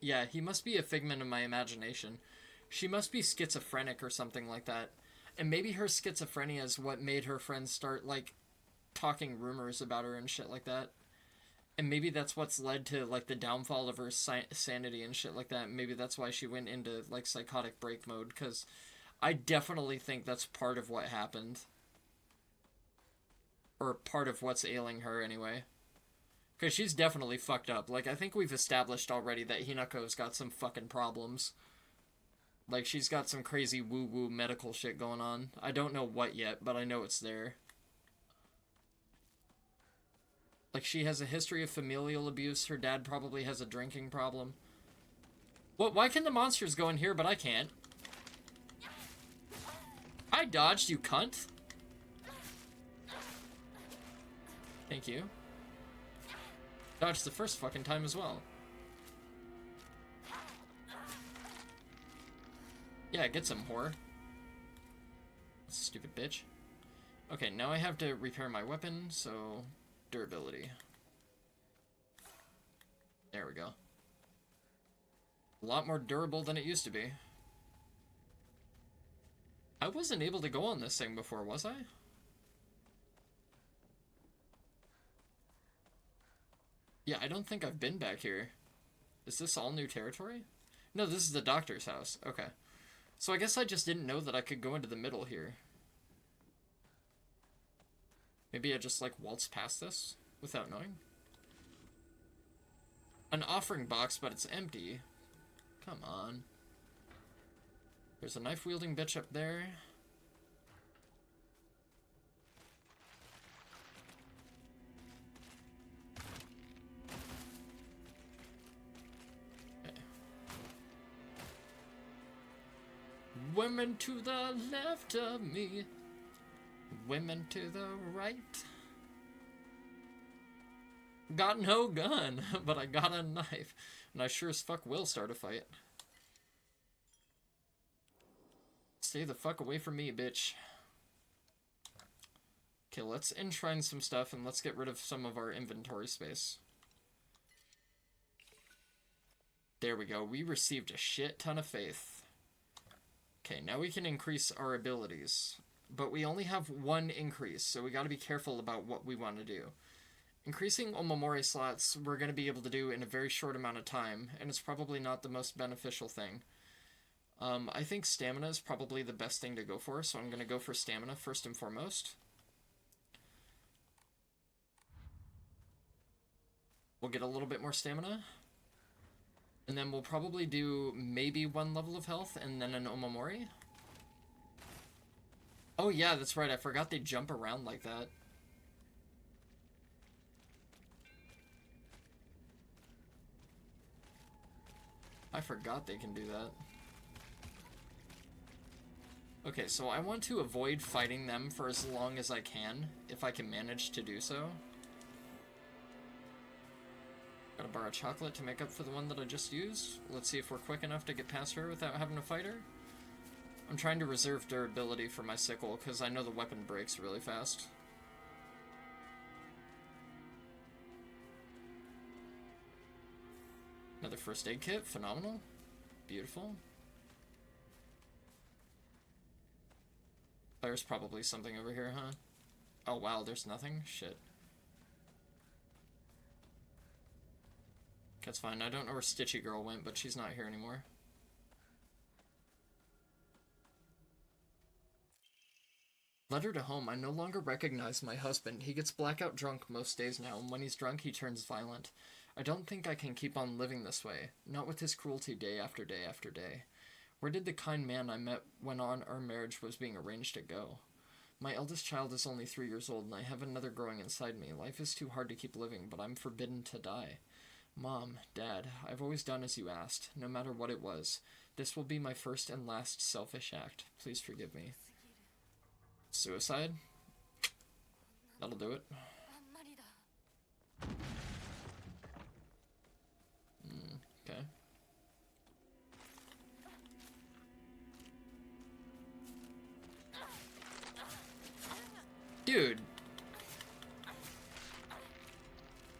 Yeah, he must be a figment of my imagination. She must be schizophrenic or something like that. And maybe her schizophrenia is what made her friends start, like, talking rumors about her and shit like that. And maybe that's what's led to, like, the downfall of her sanity and shit like that. Maybe that's why she went into, like, psychotic break mode, because I definitely think that's part of what happened. Or part of what's ailing her, anyway. Because she's definitely fucked up. Like, I think we've established already that Hinako's got some fucking problems. Like, she's got some crazy woo-woo medical shit going on. I don't know what yet, but I know it's there. Like, she has a history of familial abuse. Her dad probably has a drinking problem. What? Why can the monsters go in here, but I can't? I dodged, you cunt! Thank you. Dodged the first fucking time as well. Yeah, get some, whore. Stupid bitch. Okay, now I have to repair my weapon, so... durability. There we go. A lot more durable than it used to be. I wasn't able to go on this thing before, was I? Yeah, I don't think I've been back here. Is this all new territory? No, this is the doctor's house. Okay. So I guess I just didn't know that I could go into the middle here. Maybe I just, like, waltz past this without knowing? An offering box, but it's empty. Come on. There's a knife-wielding bitch up there. Okay. Women to the left of me. Women to the right. Got no gun, but I got a knife. And I sure as fuck will start a fight. Stay the fuck away from me, bitch. Okay, let's enshrine some stuff and let's get rid of some of our inventory space. There we go. We received a shit ton of faith. Okay, now we can increase our abilities. But we only have one increase, so we gotta be careful about what we want to do. Increasing Omamori slots we're going to be able to do in a very short amount of time, and it's probably not the most beneficial thing. I think stamina is probably the best thing to go for, so I'm going to go for stamina first and foremost. We'll get a little bit more stamina. And then we'll probably do maybe one level of health and then an Omamori. Oh yeah, that's right, I forgot they jump around like that. I forgot they can do that. Okay, so I want to avoid fighting them for as long as I can, if I can manage to do so. Gotta borrow chocolate to make up for the one that I just used. Let's see if we're quick enough to get past her without having to fight her. I'm trying to reserve durability for my sickle, because I know the weapon breaks really fast. Another first aid kit, phenomenal. Beautiful. There's probably something over here, huh? Oh wow, there's nothing? Shit. That's fine, I don't know where Stitchy Girl went, but she's not here anymore. Letter to home, I no longer recognize my husband. He gets blackout drunk most days now, and when he's drunk he turns violent. I don't think I can keep on living this way, not with his cruelty day after day after day. Where did the kind man I met when our marriage was being arranged to go? My eldest child is only 3 years old, and I have another growing inside me. Life is too hard to keep living, but I'm forbidden to die. Mom, Dad, I've always done as you asked, no matter what it was. This will be my first and last selfish act. Please forgive me. Suicide? That'll do it. Okay. Dude.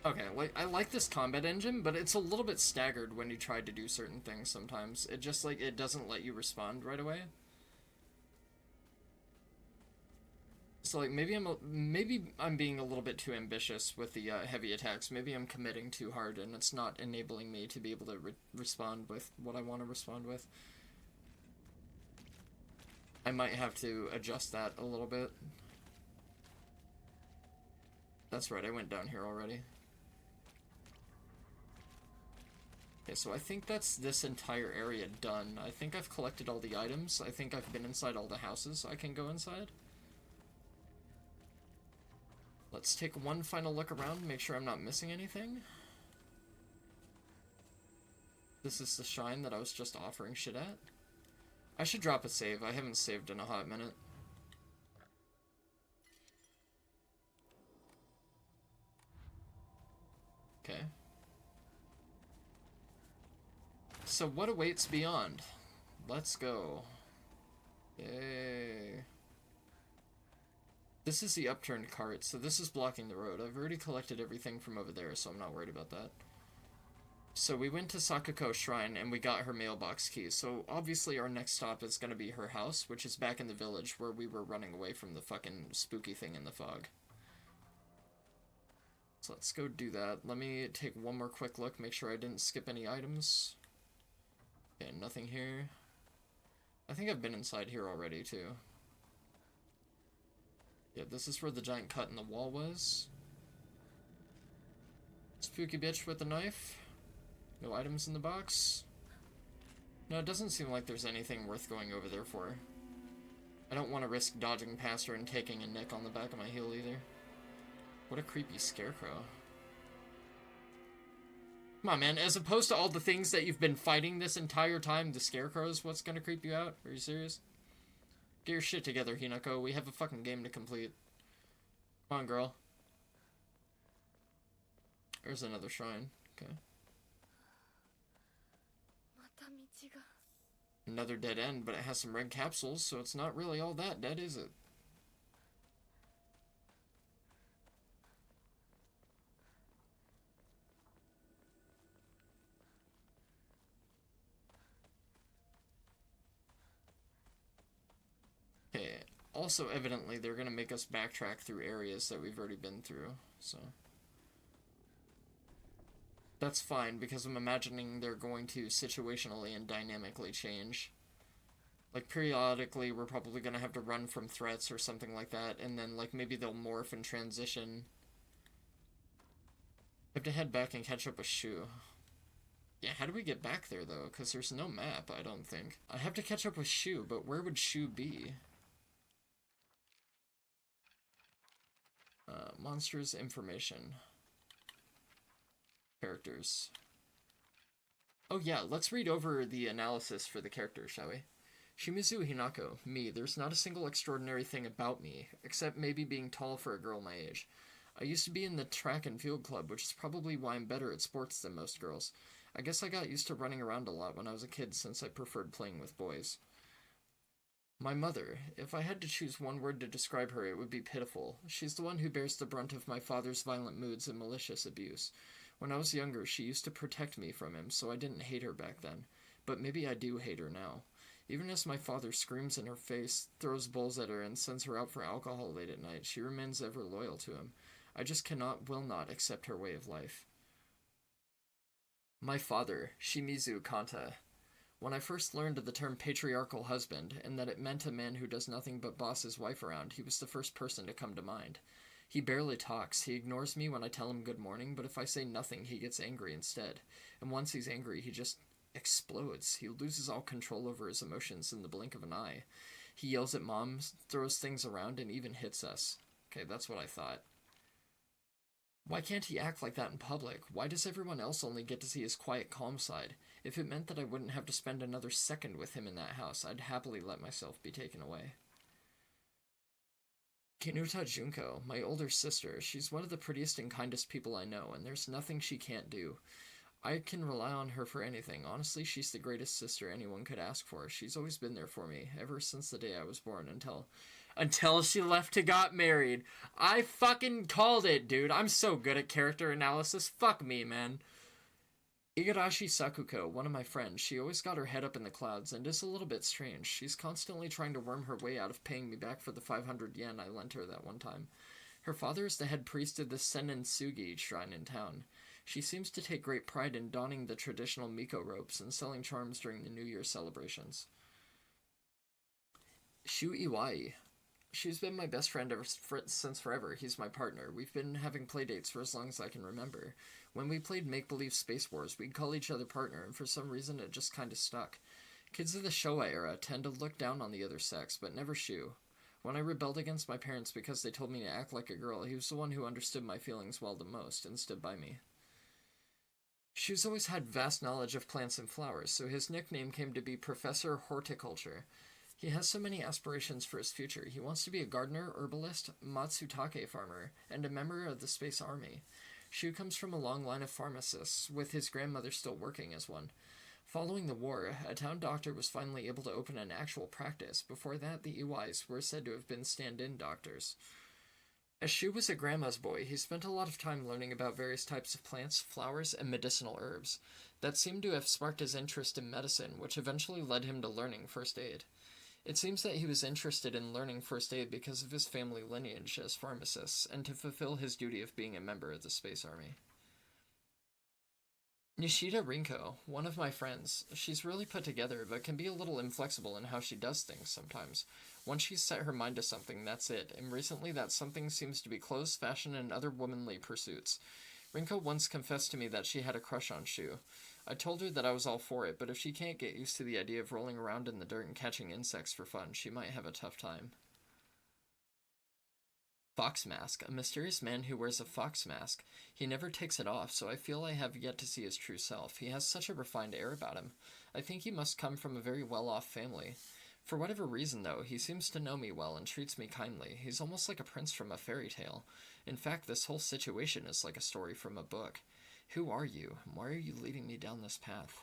Okay, like, I like this combat engine, but it's a little bit staggered when you try to do certain things sometimes. It just, like, it doesn't let you respond right away. So, like, maybe I'm being a little bit too ambitious with the heavy attacks. Maybe I'm committing too hard, and it's not enabling me to be able to respond with what I want to respond with. I might have to adjust that a little bit. That's right, I went down here already. Okay, so I think that's this entire area done. I think I've collected all the items. I think I've been inside all the houses I can go inside. Let's take one final look around, make sure I'm not missing anything. This is the shrine that I was just offering shit at. I should drop a save. I haven't saved in a hot minute. Okay. So what awaits beyond? Let's go. Yay. This is the upturned cart, so this is blocking the road. I've already collected everything from over there, so I'm not worried about that. So we went to Sakuko Shrine, and we got her mailbox key. So obviously our next stop is going to be her house, which is back in the village where we were running away from the fucking spooky thing in the fog. So let's go do that. Let me take one more quick look, make sure I didn't skip any items. Okay, nothing here. I think I've been inside here already, too. Yeah, this is where the giant cut in the wall was. Spooky bitch with a knife. No items in the box. No, it doesn't seem like there's anything worth going over there for. I don't want to risk dodging past her and taking a nick on the back of my heel either. What a creepy scarecrow. Come on, man. As opposed to all the things that you've been fighting this entire time, the scarecrow's what's gonna creep you out? Are you serious? Get your shit together, Hinako. We have a fucking game to complete. Come on, girl. There's another shrine. Okay. Another dead end, but it has some red capsules, so it's not really all that dead, is it? Okay, also evidently they're gonna make us backtrack through areas that we've already been through, so... That's fine, because I'm imagining they're going to situationally and dynamically change. Like, periodically, we're probably going to have to run from threats or something like that, and then, like, maybe they'll morph and transition. I have to head back and catch up with Shu. Yeah, how do we get back there, though? Because there's no map, I don't think. I have to catch up with Shu, but where would Shu be? Monsters information. Characters. Oh yeah, let's read over the analysis for the characters, shall we? Shimizu Hinako, me. There's not a single extraordinary thing about me, except maybe being tall for a girl my age. I used to be in the track and field club, which is probably why I'm better at sports than most girls. I guess I got used to running around a lot when I was a kid since I preferred playing with boys. My mother. If I had to choose one word to describe her, it would be pitiful. She's the one who bears the brunt of my father's violent moods and malicious abuse. When I was younger, she used to protect me from him, so I didn't hate her back then. But maybe I do hate her now. Even as my father screams in her face, throws bowls at her, and sends her out for alcohol late at night, she remains ever loyal to him. I just will not accept her way of life. My father, Shimizu Kanta. When I first learned of the term patriarchal husband, and that it meant a man who does nothing but boss his wife around, he was the first person to come to mind. He barely talks. He ignores me when I tell him good morning, but if I say nothing, he gets angry instead. And once he's angry, he just explodes. He loses all control over his emotions in the blink of an eye. He yells at Mom, throws things around, and even hits us. Okay, that's what I thought. Why can't he act like that in public? Why does everyone else only get to see his quiet, calm side? If it meant that I wouldn't have to spend another second with him in that house, I'd happily let myself be taken away. Kinuta Junko, my older sister. She's one of the prettiest and kindest people I know, and there's nothing she can't do. I can rely on her for anything. Honestly, she's the greatest sister anyone could ask for. She's always been there for me, ever since the day I was born, until Until she left to got married. I fucking called it, dude. I'm so good at character analysis. Fuck me, man. Higurashi Sakuko, one of my friends, she always got her head up in the clouds and is a little bit strange. She's constantly trying to worm her way out of paying me back for the 500 yen I lent her that one time. Her father is the head priest of the Sennin-sugi shrine in town. She seems to take great pride in donning the traditional Miko robes and selling charms during the New Year celebrations. Shu Iwai. She's been my best friend since forever. He's my partner. We've been having playdates for as long as I can remember. When we played Make-Believe Space Wars, we'd call each other partner, and for some reason it just kinda stuck. Kids of the Showa era tend to look down on the other sex, but never Shu. When I rebelled against my parents because they told me to act like a girl, he was the one who understood my feelings well the most and stood by me. Shu's always had vast knowledge of plants and flowers, so his nickname came to be Professor Horticulture. He has so many aspirations for his future. He wants to be a gardener, herbalist, matsutake farmer, and a member of the Space Army. Shu comes from a long line of pharmacists, with his grandmother still working as one. Following the war, a town doctor was finally able to open an actual practice. Before that, the Iwais were said to have been stand-in doctors. As Shu was a grandma's boy, he spent a lot of time learning about various types of plants, flowers, and medicinal herbs. That seemed to have sparked his interest in medicine, which eventually led him to learning first aid. It seems that he was interested in learning first aid because of his family lineage as pharmacists, and to fulfill his duty of being a member of the Space Army. Nishida Rinko, one of my friends. She's really put together, but can be a little inflexible in how she does things sometimes. Once she's set her mind to something, that's it, and recently that something seems to be clothes, fashion, and other womanly pursuits. Rinko once confessed to me that she had a crush on Shu. I told her that I was all for it, but if she can't get used to the idea of rolling around in the dirt and catching insects for fun, she might have a tough time. Fox Mask, a mysterious man who wears a fox mask. He never takes it off, so I feel I have yet to see his true self. He has such a refined air about him. I think he must come from a very well-off family. For whatever reason, though, he seems to know me well and treats me kindly. He's almost like a prince from a fairy tale. In fact, this whole situation is like a story from a book. Who are you? Why are you leading me down this path?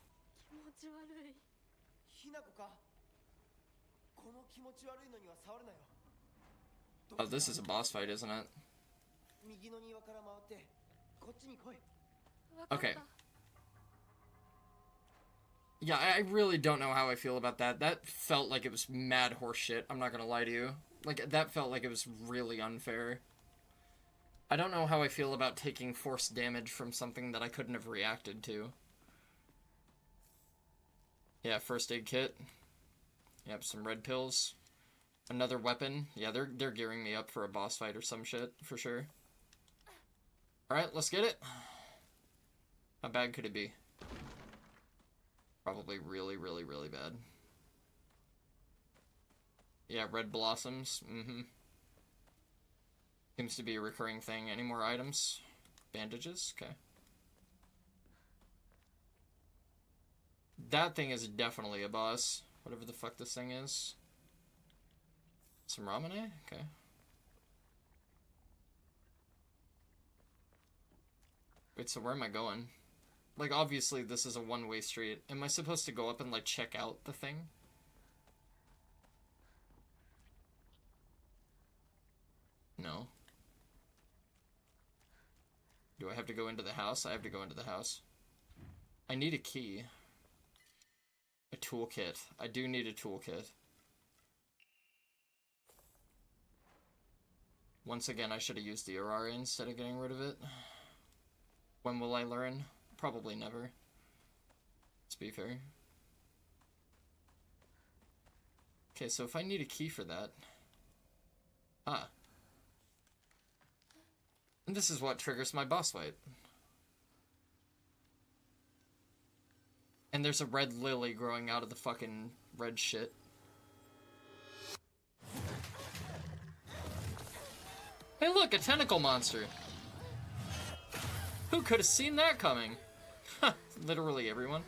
Oh, this is a boss fight, isn't it? Okay. Yeah, I really don't know how I feel about that. That felt like it was mad horse shit, I'm not gonna lie to you. Like, that felt like it was really unfair. I don't know how I feel about taking force damage from something that I couldn't have reacted to. Yeah, first aid kit. Yep, some red pills. Another weapon. Yeah, they're gearing me up for a boss fight or some shit, for sure. Alright, let's get it. How bad could it be? Probably really, really, really bad. Yeah, red blossoms. Seems to be a recurring thing. Any more items? Bandages? Okay. That thing is definitely a boss. Whatever the fuck this thing is. Some ramune? Okay. Wait, so where am I going? Like, obviously this is a one-way street. Am I supposed to go up and, like, check out the thing? No. Do I have to go into the house? I have to go into the house. I need a key. A toolkit. I do need a toolkit. Once again, I should have used the Ara-Abare instead of getting rid of it. When will I learn? Probably never. Let's be fair. Okay, so if I need a key for that... Ah. And this is what triggers my boss fight. And there's a red lily growing out of the fucking red shit. Hey look, a tentacle monster! Who could have seen that coming? Literally everyone.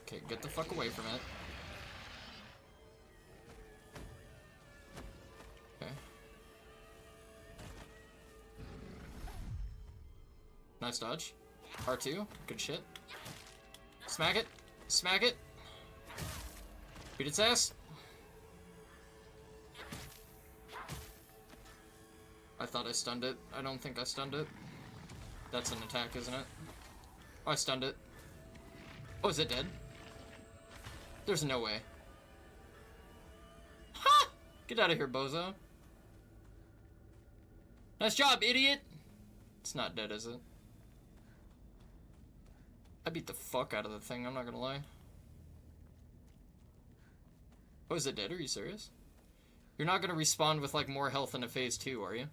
Okay, get the fuck away from it. Nice dodge. R2. Good shit. Smack it. Smack it. Beat its ass. I thought I stunned it. I don't think I stunned it. That's an attack, isn't it? Oh, I stunned it. Oh, is it dead? There's no way. Ha! Get out of here, bozo. Nice job, idiot! It's not dead, is it? I beat the fuck out of the thing, I'm not gonna lie. Oh, is it dead? Are you serious? You're not gonna respawn with, like, more health in a phase 2, are you?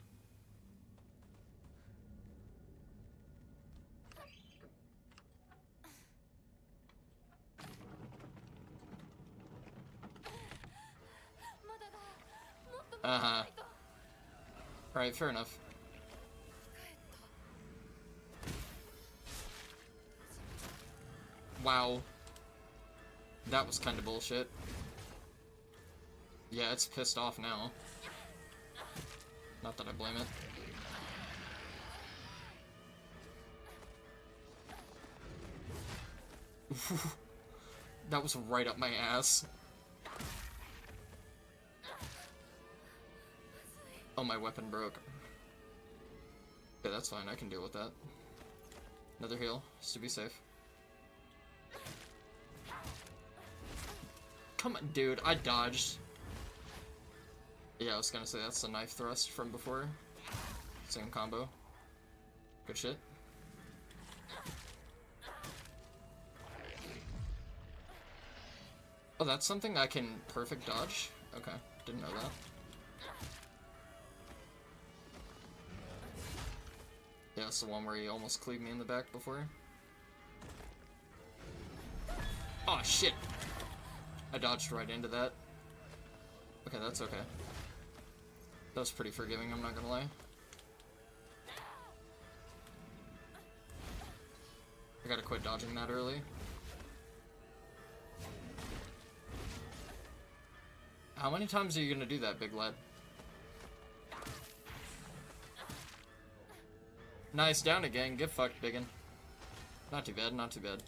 Uh-huh. Alright, fair enough. Wow. That was kind of bullshit. Yeah, it's pissed off now. Not that I blame it. That was right up my ass. Oh, my weapon broke. Yeah, that's fine. I can deal with that. Another heal, just to be safe. Come on, dude. I dodged. Yeah, I was gonna say that's the knife thrust from before. Same combo. Good shit. Oh, that's something I can perfect dodge? Okay, didn't know that. Yeah, it's the one where he almost cleaved me in the back before. Oh, shit! I dodged right into that. Okay, that's okay. That was pretty forgiving, I'm not gonna lie. I gotta quit dodging that early. How many times are you gonna do that, big lad? Nice, down again. Get fucked, biggin. Not too bad, not too bad.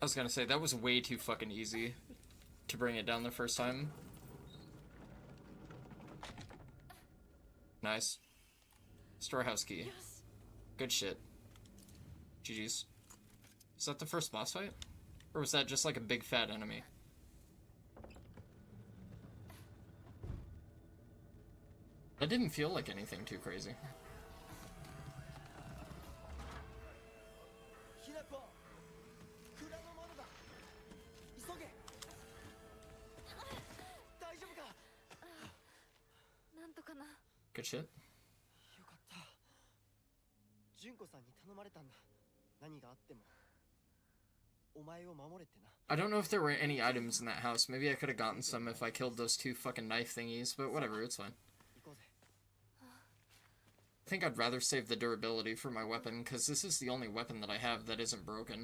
I was gonna say, that was way too fucking easy to bring it down the first time. Nice. Storehouse key. Good shit. GG's. Is that the first boss fight? Or was that just like a big fat enemy? That didn't feel like anything too crazy. Good shit. I don't know if there were any items in that house. Maybe I could have gotten some if I killed those two fucking knife thingies, but whatever, it's fine. I think I'd rather save the durability for my weapon, because this is the only weapon that I have that isn't broken.